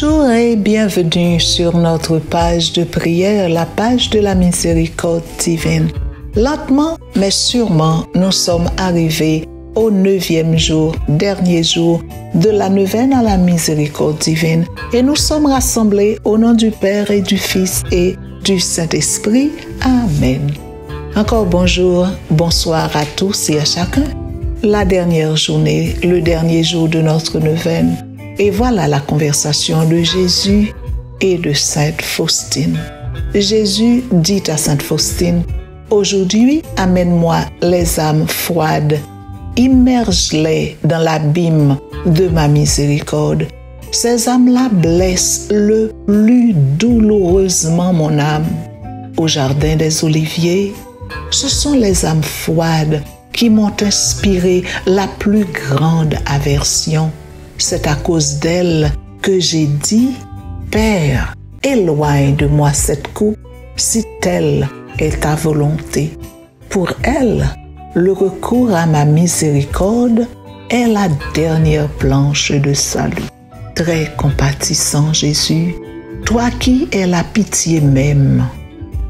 Bonjour et bienvenue sur notre page de prière, la page de la miséricorde divine. Lentement mais sûrement, nous sommes arrivés au 9e jour, dernier jour de la neuvaine à la miséricorde divine, et nous sommes rassemblés au nom du Père et du Fils et du Saint-Esprit. Amen. Encore bonjour, bonsoir à tous et à chacun. La dernière journée, le dernier jour de notre neuvaine. Et voilà la conversation de Jésus et de Sainte Faustine. Jésus dit à Sainte Faustine, « Aujourd'hui, amène-moi les âmes froides, immerge-les dans l'abîme de ma miséricorde. Ces âmes-là blessent le plus douloureusement mon âme. Au jardin des Oliviers, ce sont les âmes froides qui m'ont inspiré la plus grande aversion. C'est à cause d'elle que j'ai dit, Père, éloigne de moi cette coupe, si telle est ta volonté. Pour elle, le recours à ma miséricorde est la dernière planche de salut. Très compatissant Jésus, toi qui es la pitié même,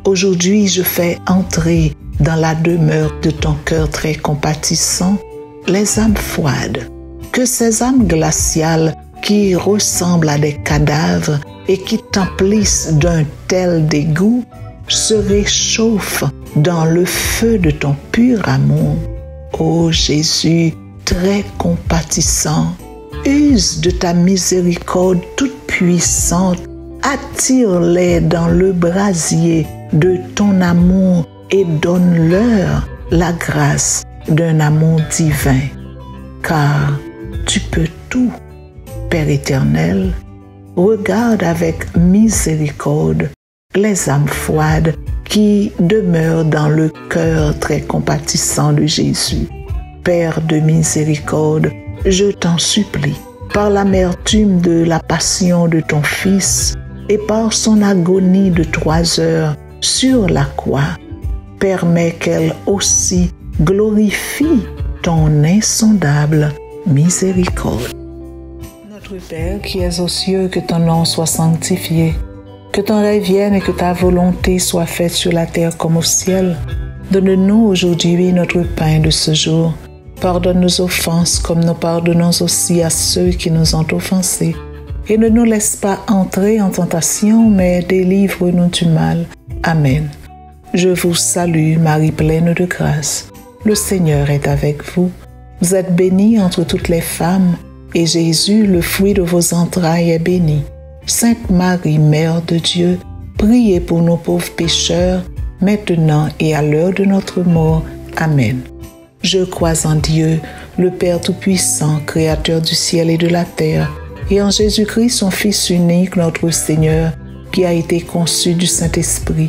aujourd'hui je fais entrer dans la demeure de ton cœur très compatissant les âmes froides. Que ces âmes glaciales qui ressemblent à des cadavres et qui t'emplissent d'un tel dégoût se réchauffent dans le feu de ton pur amour. Ô Jésus, très compatissant, use de ta miséricorde toute puissante, attire-les dans le brasier de ton amour et donne-leur la grâce d'un amour divin. Car tu peux tout, Père éternel, regarde avec miséricorde les âmes froides qui demeurent dans le cœur très compatissant de Jésus. Père de miséricorde, je t'en supplie, par l'amertume de la passion de ton Fils et par son agonie de 3 heures sur la croix, permets qu'elle aussi glorifie ton insondable miséricorde. Notre Père qui es aux cieux, que ton nom soit sanctifié, que ton règne vienne et que ta volonté soit faite sur la terre comme au ciel. Donne-nous aujourd'hui notre pain de ce jour. Pardonne nos offenses comme nous pardonnons aussi à ceux qui nous ont offensés. Et ne nous laisse pas entrer en tentation, mais délivre-nous du mal. Amen. Je vous salue, Marie pleine de grâce. Le Seigneur est avec vous. Vous êtes bénie entre toutes les femmes, et Jésus, le fruit de vos entrailles, est béni. Sainte Marie, Mère de Dieu, priez pour nos pauvres pécheurs, maintenant et à l'heure de notre mort. Amen. Je crois en Dieu, le Père Tout-Puissant, Créateur du ciel et de la terre, et en Jésus-Christ, son Fils unique, notre Seigneur, qui a été conçu du Saint-Esprit,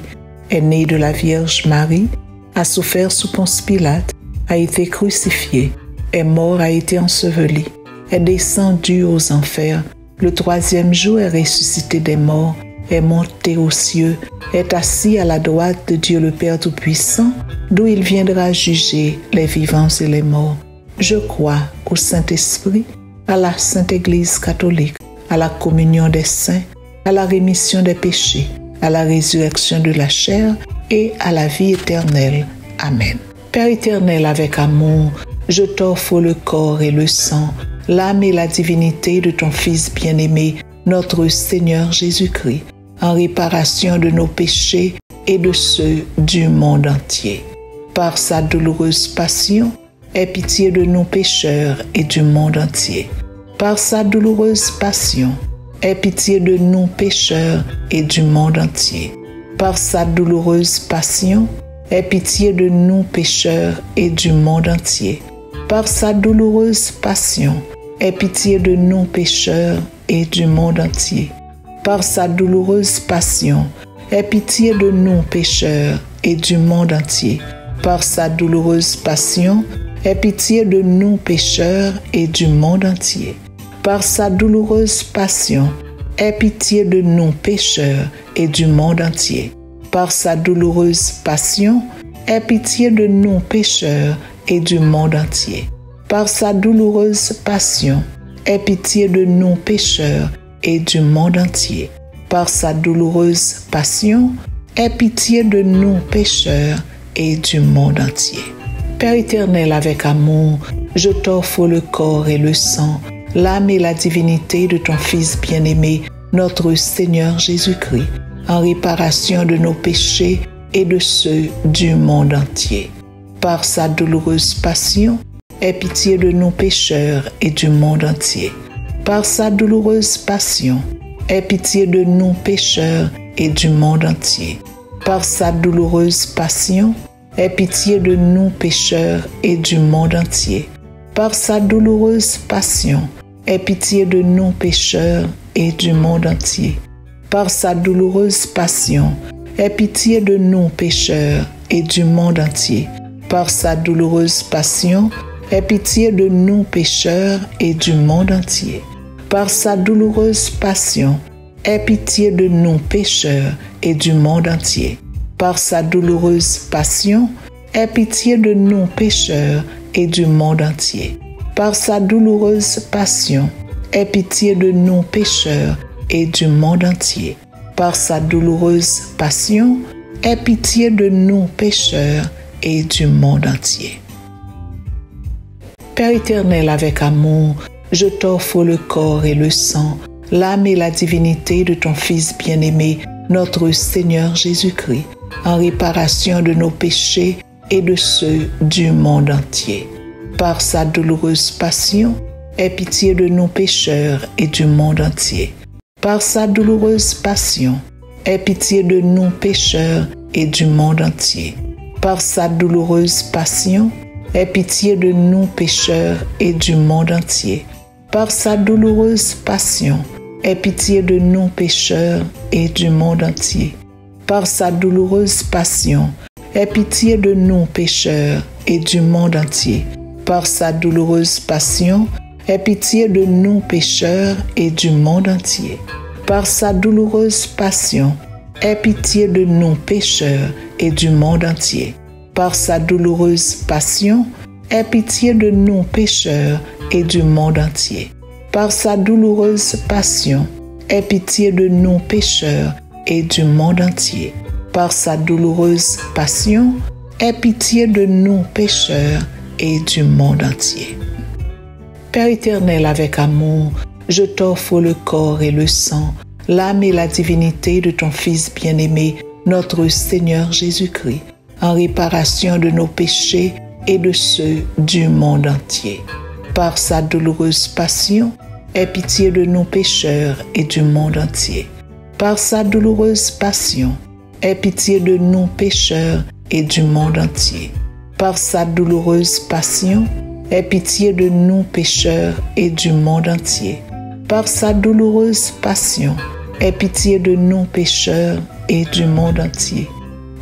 est né de la Vierge Marie, a souffert sous Ponce Pilate, a été crucifié, est mort, a été enseveli, est descendu aux enfers, le 3e jour est ressuscité des morts, est monté aux cieux, est assis à la droite de Dieu le Père Tout-Puissant, d'où il viendra juger les vivants et les morts. Je crois au Saint-Esprit, à la Sainte Église catholique, à la communion des saints, à la rémission des péchés, à la résurrection de la chair et à la vie éternelle. Amen. Père éternel, avec amour, je t'offre le corps et le sang, l'âme et la divinité de ton Fils bien-aimé, notre Seigneur Jésus-Christ, en réparation de nos péchés et de ceux du monde entier. Par sa douloureuse passion, aie pitié de nos pécheurs et du monde entier. Par sa douloureuse passion, aie pitié de nous pécheurs et du monde entier. Par sa douloureuse passion, aie pitié de nous pécheurs et du monde entier. Par sa douloureuse passion, aie pitié de nous pécheurs et du monde entier. Par sa douloureuse passion, aie pitié de nous pécheurs et du monde entier. Par sa douloureuse passion, aie pitié de nous pécheurs et du monde entier. Par sa douloureuse passion, aie pitié de nous pécheurs et du monde entier. Par sa douloureuse passion, aie pitié de nous pécheurs et du monde entier. Par sa douloureuse passion, aie pitié de nous pécheurs et du monde entier. Par sa douloureuse passion, aie pitié de nous pécheurs et du monde entier. Père éternel, avec amour, je t'offre le corps et le sang, l'âme et la divinité de ton Fils bien-aimé, notre Seigneur Jésus-Christ, en réparation de nos péchés et de ceux du monde entier. Par sa douloureuse passion, aie pitié de nous pécheurs et du monde entier. Par sa douloureuse passion, aie pitié de nous pécheurs et du monde entier. Par sa douloureuse passion, aie pitié de nous pécheurs et du monde entier. Par sa douloureuse passion, aie pitié de nous pécheurs et du monde entier. Par sa douloureuse passion, aie pitié de nous pécheurs et du monde entier. Par sa douloureuse passion, aie pitié de nous pécheurs et du monde entier. Par sa douloureuse passion, aie pitié de nous pécheurs et du monde entier. Par sa douloureuse passion, aie pitié de nous pécheurs et du monde entier. Par sa douloureuse passion, aie pitié de nous pécheurs et du monde entier. Par sa douloureuse passion, aie pitié de nous pécheurs et du monde entier. Père éternel, avec amour, je t'offre le corps et le sang, l'âme et la divinité de ton Fils bien-aimé, notre Seigneur Jésus-Christ, en réparation de nos péchés et de ceux du monde entier. Par sa douloureuse passion, aie pitié de nous pécheurs et du monde entier. Par sa douloureuse passion, aie pitié de nous pécheurs et du monde entier. Par sa douloureuse passion, aie pitié de nous pécheurs et du monde entier. Par sa douloureuse passion, aie pitié de nous pécheurs et du monde entier. Par sa douloureuse passion, aie pitié de nous pécheurs et du monde entier. Par sa douloureuse passion, aie pitié de nous pécheurs et du monde entier. Par sa douloureuse passion, aie pitié de nous pécheurs et du monde entier. Par sa douloureuse passion, aie pitié de nous pécheurs et du monde entier. Par sa douloureuse passion, aie pitié de nous pécheurs et du monde entier. Par sa douloureuse passion, aie pitié de nous pécheurs et du monde entier. Père éternel, avec amour, je t'offre le corps et le sang, l'âme et la divinité de ton Fils bien-aimé, notre Seigneur Jésus-Christ, en réparation de nos péchés et de ceux du monde entier. Par sa douloureuse passion, aie pitié de nos pécheurs et du monde entier. Par sa douloureuse passion, aie pitié de nous pécheurs et du monde entier. Par sa douloureuse passion, aie pitié de nous pécheurs et du monde entier. Par sa douloureuse passion, aie pitié de nous pécheurs et du monde entier.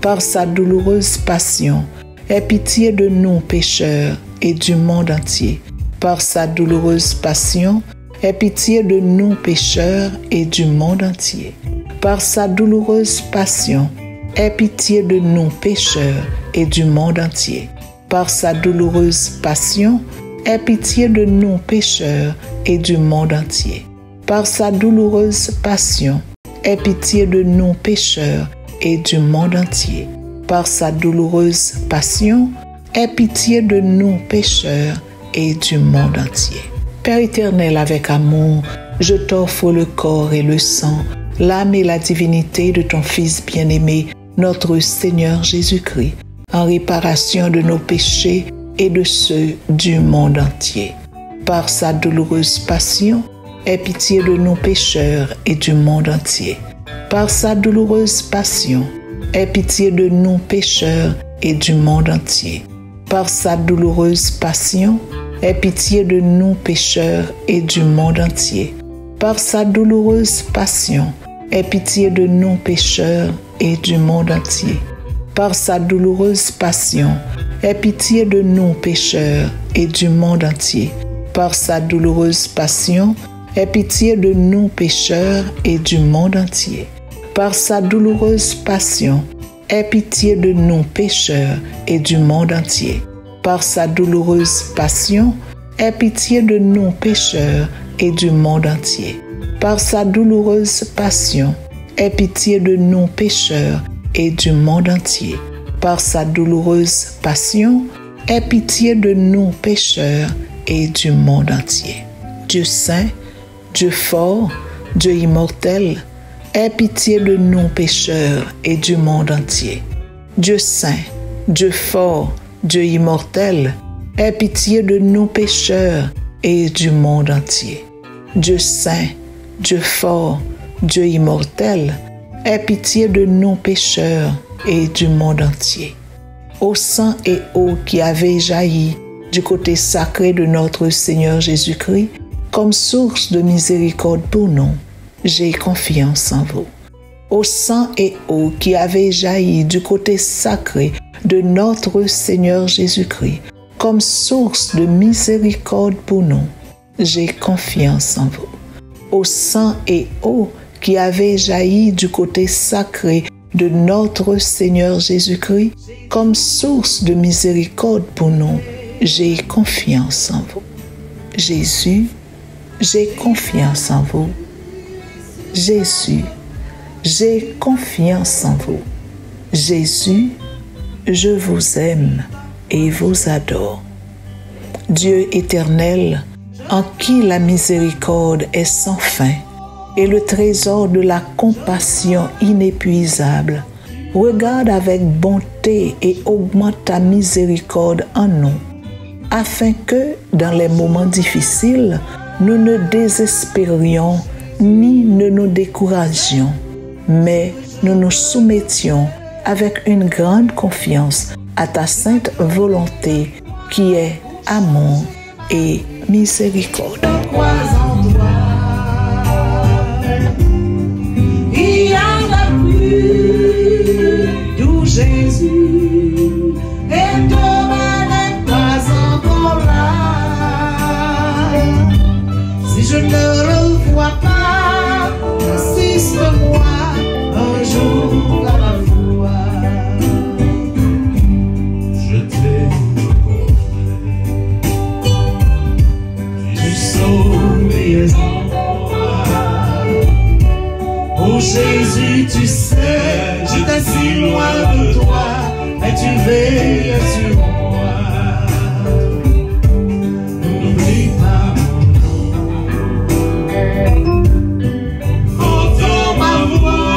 Par sa douloureuse passion, aie pitié de nous pécheurs et du monde entier. Par sa douloureuse passion, aie pitié de nous pécheurs et du monde entier. Par sa douloureuse passion, aie pitié de nous pécheurs et du monde entier. Par sa douloureuse passion, aie pitié de nous pécheurs et du monde entier. Par sa douloureuse passion, aie pitié de nous pécheurs et du monde entier. Par sa douloureuse passion, aie pitié de nous pécheurs et du monde entier. Père éternel, avec amour, je t'offre le corps et le sang, l'âme et la divinité de ton Fils bien-aimé, notre Seigneur Jésus-Christ, en réparation de nos péchés et de ceux du monde entier. Par sa douloureuse passion, aie pitié de nos pécheurs et du monde entier. Par sa douloureuse passion, aie pitié de nous pécheurs et du monde entier. Par sa douloureuse passion, aie pitié de nous pécheurs et du monde entier. Par sa douloureuse passion, aie pitié de nous pécheurs et du monde entier. Par sa douloureuse passion, aie pitié de nous pécheurs et du monde entier. Par sa douloureuse passion, aie pitié de nous pécheurs et du monde entier. Par sa douloureuse passion, aie pitié de nous pécheurs et du monde entier. Par sa douloureuse passion, aie pitié de nous pécheurs et du monde entier. par sa douloureuse passion, aie pitié de nous pécheurs et du monde entier. Par sa douloureuse passion, aie pitié de nous pécheurs et du monde entier. Dieu saint, Dieu fort, Dieu immortel, aie pitié de nous pécheurs et du monde entier. Dieu saint, Dieu fort, Dieu immortel, aie pitié de nous pécheurs et du monde entier. Dieu saint, Dieu fort, Dieu immortel, aie pitié de nous pécheurs et du monde entier. Ô sang et eau qui avez jailli du côté sacré de notre Seigneur Jésus-Christ, comme source de miséricorde pour nous, j'ai confiance en vous. Ô sang et eau qui avez jailli du côté sacré de notre Seigneur Jésus-Christ, comme source de miséricorde pour nous, j'ai confiance en vous. Ô sang et eau qui avez jailli du côté sacré de notre Seigneur Jésus-Christ, comme source de miséricorde pour nous, j'ai confiance en vous. Jésus, j'ai confiance en vous. Jésus, j'ai confiance en vous. Jésus, je vous aime et vous adore. Dieu éternel, en qui la miséricorde est sans fin et le trésor de la compassion inépuisable, regarde avec bonté et augmente ta miséricorde en nous, afin que, dans les moments difficiles, nous ne désespérions ni ne nous découragions, mais nous nous soumettions avec une grande confiance à ta sainte volonté qui est amour et miséricorde. Il y en a plus d'où Jésus et demain n'est pas encore là. Si je ne le vois pas, assiste-moi un jour à la fois. Je t'ai rencontré, tu sauves mes endroits. Oh Jésus, tu sais, j'étais si loin de toi, et tu veilles sur moi. N'oublie pas mon nom, entends ma voix,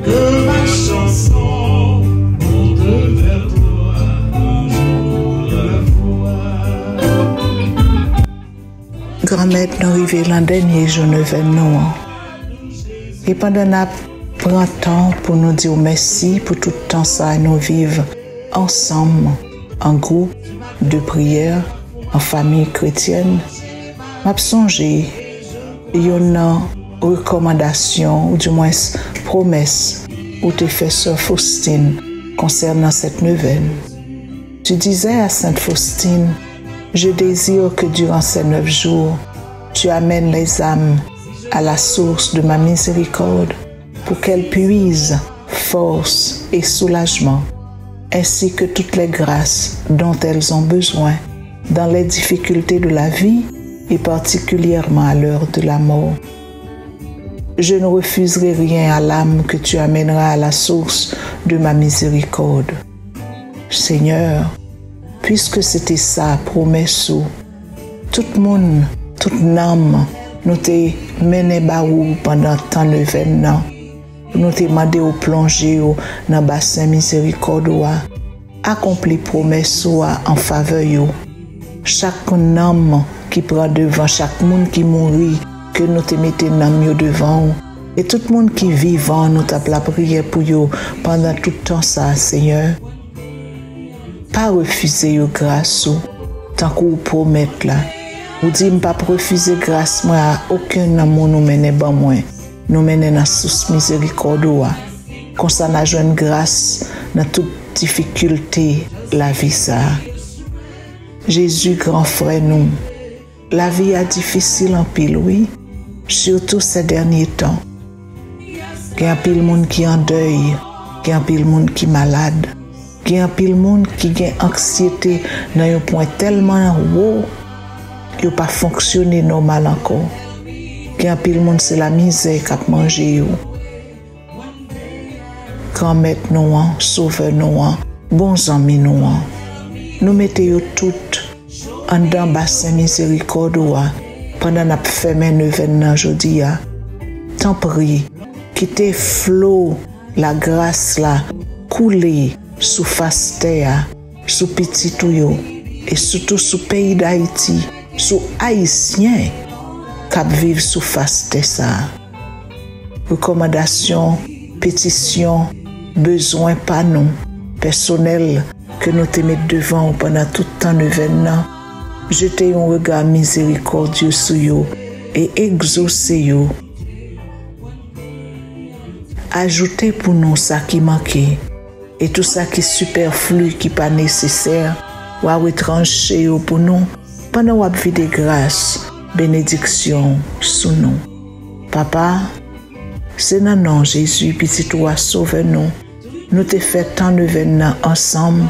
que ma chanson monte vers toi un jour à la fois. Grand-mère nous arrivons l'an dernier jour de nous. Et pendant qu'on prend temps pour nous dire merci pour tout le temps ça nous vivons ensemble, en groupe de prière, en famille chrétienne, m'a songé une recommandation ou du moins promesse où tu fais Sœur Faustine concernant cette neuvaine. Tu disais à Sainte Faustine: je désire que durant ces 9 jours, tu amènes les âmes à la source de ma miséricorde pour qu'elles puisent force et soulagement, ainsi que toutes les grâces dont elles ont besoin dans les difficultés de la vie et particulièrement à l'heure de la mort. Je ne refuserai rien à l'âme que tu amèneras à la source de ma miséricorde. Seigneur, puisque c'était ça, promesse, tout le monde, toute âme, nous t'ai mené barou pendant tant de événements. Nous t'ai demandé au plonger dans le bassin miséricorde, accompli promesse en faveur yo. Chaque âme qui prend devant, chaque monde qui mourit, que nous te mettons dans mieux devant. Et tout le monde qui vivant, nous t'appelons la prière pour eux pendant tout le temps ça, Seigneur. Pas refuser yo grâce tant qu'on promet là. Ou dit pas refuser grâce moi à aucun amour nous mener ban moi. Nous mener dans source miséricorde comme ça n'a joindre grâce dans toute difficulté la vie ça. Jésus grand frère nous. La vie est difficile en pile oui, surtout ces derniers temps. Il y a un pile monde qui en deuil, il y a un pile monde qui malade. Il y a un pile monde qui a anxiété dans un point tellement haut yo pas fonctionné normal encore. Gen pile monde c'est la misère qu'a mangé yo. Grand-mère nous, sauveur nous, bons amis nous. Nous mettons yo toutes en dans bassin miséricorde pendant n'a fermé neuvaine jodi a. Tant prie, quitter flot la grâce là couler sous face terre, sous petit tout yo et surtout sous pays d'Haïti, sous haïtien qui vivent sous face terre ça. Recommandations, pétitions, besoins pas non personnel que nous te mettons devant pendant tout le temps neuvaine. Jetez un regard miséricordieux sur yo et exaucez yo. Ajoutez pour nous ça qui manquait et tout ça qui est superflu, qui n'est pas nécessaire, ou à retrancher pour nous pendant qu'on vit de grâce, bénédiction sous nous. Papa, c'est dans le nom de Jésus, petit toi, sauve-nous. Nous te fait tant neuvaine ensemble,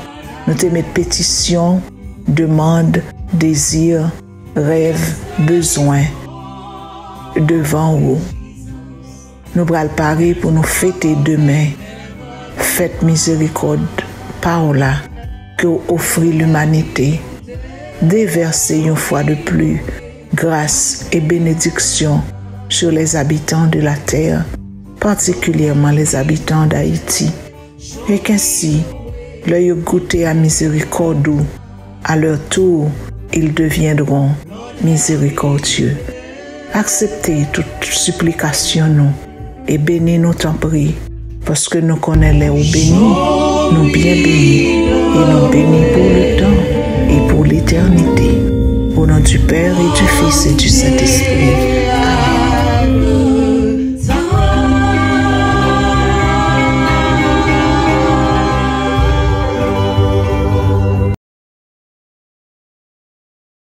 nous te mettons pétition, demande, désir, rêve, besoin devant vous. Nous allons parler pour nous fêter demain. Faites miséricorde par là que vous offrez l'humanité. Déversez une fois de plus grâce et bénédiction sur les habitants de la terre, particulièrement les habitants d'Haïti. Et qu'ainsi, leur goûter à miséricorde, à leur tour, ils deviendront miséricordieux. Acceptez toute supplication nous et bénis-nous tant prie, parce que nous connaissons les bénis, nous bien bénis, et nous bénis pour le temps et pour l'éternité. Au nom du Père et du Fils et du Saint-Esprit.